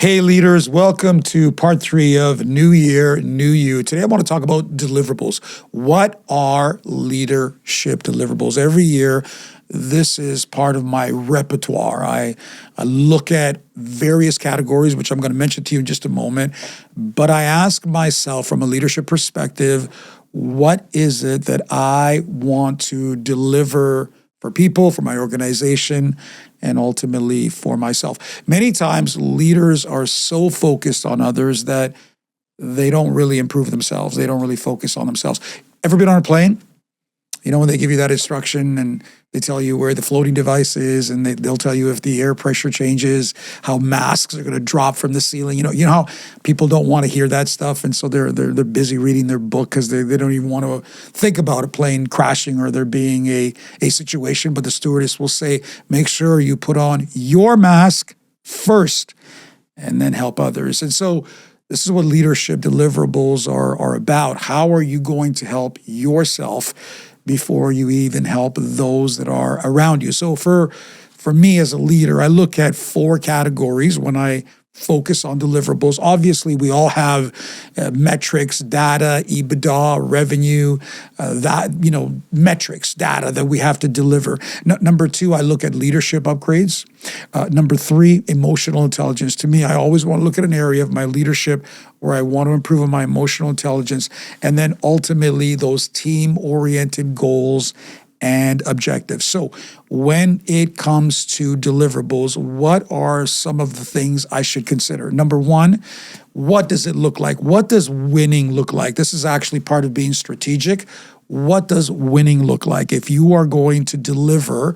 Hey leaders, welcome to part 3 of New Year, New You. Today I want to talk about deliverables. What are leadership deliverables? Every year, this is part of my repertoire. I look at various categories, which I'm going to mention to you in just a moment, but I ask myself from a leadership perspective, what is it that I want to deliver for people, for my organization, and ultimately for myself. Many times leaders are so focused on others that they don't really improve themselves. They don't really focus on themselves. Ever been on a plane? You know, when they give you that instruction and they tell you where the floating device is, and they'll tell you if the air pressure changes, how masks are going to drop from the ceiling. You know how people don't want to hear that stuff, and so they're busy reading their book because they don't even want to think about a plane crashing or there being a situation. But the stewardess will say, make sure you put on your mask first and then help others. And so this is what leadership deliverables are about. How are you going to help yourself before you even help those that are around you? So for me as a leader, I look at 4 categories when I focus on deliverables. Obviously, we all have metrics, data, EBITDA, revenue, metrics, data that we have to deliver. Number 2, I look at leadership upgrades. Number 3, emotional intelligence. To me, I always want to look at an area of my leadership where I want to improve on my emotional intelligence, and then ultimately those team-oriented goals and objectives. So when it comes to deliverables, what are some of the things I should consider? Number 1, what does it look like? What does winning look like? This is actually part of being strategic. What does winning look like? If you are going to deliver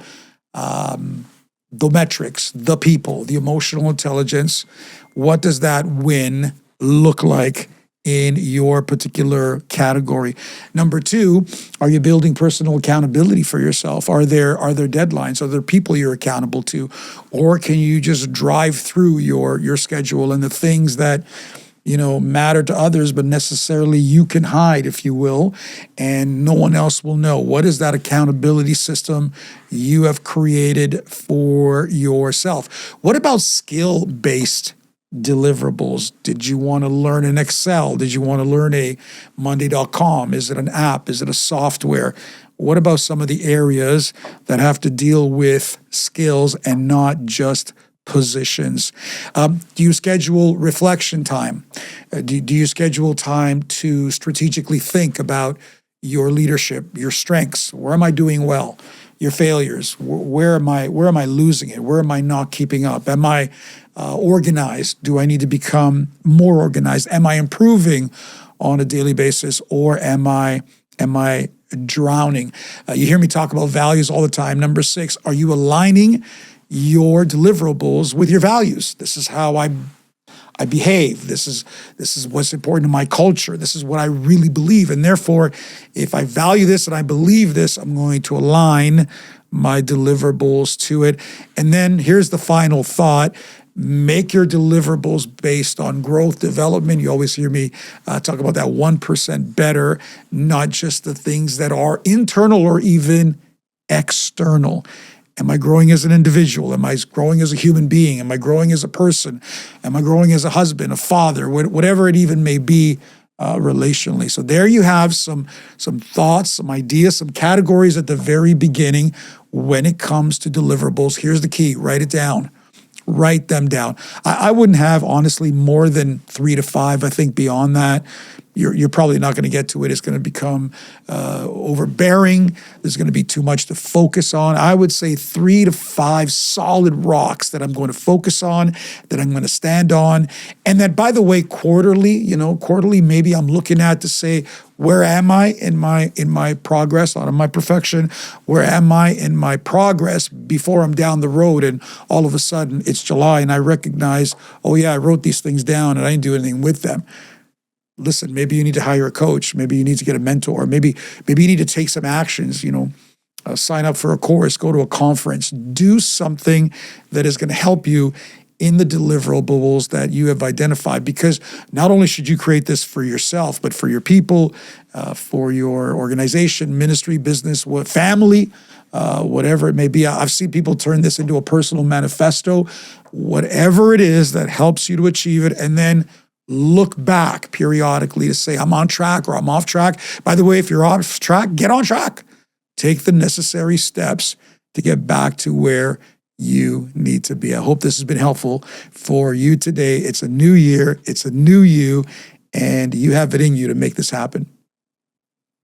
the metrics, the people, the emotional intelligence, what does that win look like in your particular category? Number 2, are you building personal accountability for yourself? Are there deadlines? Are there people you're accountable to? Or can you just drive through your schedule and the things that matter to others, but necessarily you can hide, if you will, and no one else will know? What is that accountability system you have created for yourself? What about skill-based deliverables? Did you want to learn an Excel? Did you want to learn a Monday.com? Is it an app? Is it a software? What about some of the areas that have to deal with skills and not just positions? Do you schedule reflection time? Do you schedule time to strategically think about your leadership, your strengths? Where am I doing well? Your failures? Where am I losing it? Where am I not keeping up? Am I organized? Do I need to become more organized? Am I improving on a daily basis, or am I drowning? You hear me talk about values all the time. Number 6, are you aligning your deliverables with your values? This is how I behave. This is what's important to my culture. This is what I really believe. And therefore, if I value this and I believe this, I'm going to align my deliverables to it. And then here's the final thought. Make your deliverables based on growth, development. You always hear me talk about that 1% better, not just the things that are internal or even external. Am I growing as an individual? Am I growing as a human being? Am I growing as a person? Am I growing as a husband, a father, whatever it even may be relationally? So there you have some thoughts, some ideas, some categories at the very beginning when it comes to deliverables. Here's the key. Write it down. Write them down. I wouldn't have, honestly, more than 3 to 5. I think beyond that, you're probably not going to get to it. It's going to become overbearing. There's going to be too much to focus on. I would say 3 to 5 solid rocks that I'm going to focus on, that I'm going to stand on. And that, by the way, quarterly, maybe I'm looking at to say, where am I in my progress, not in my perfection? Where am I in my progress before I'm down the road and all of a sudden it's July and I recognize, oh yeah, I wrote these things down and I didn't do anything with them. Listen, maybe you need to hire a coach. Maybe you need to get a mentor. Maybe you need to take some actions, sign up for a course, go to a conference, do something that is going to help you in the deliverables that you have identified, because not only should you create this for yourself, but for your people, for your organization, ministry, business, family, whatever it may be. I've seen people turn this into a personal manifesto, whatever it is that helps you to achieve it, and then look back periodically to say, I'm on track or I'm off track. By the way, if you're off track, get on track. Take the necessary steps to get back to where you need to be. I hope this has been helpful for you today. It's a new year, it's a new you, and you have it in you to make this happen.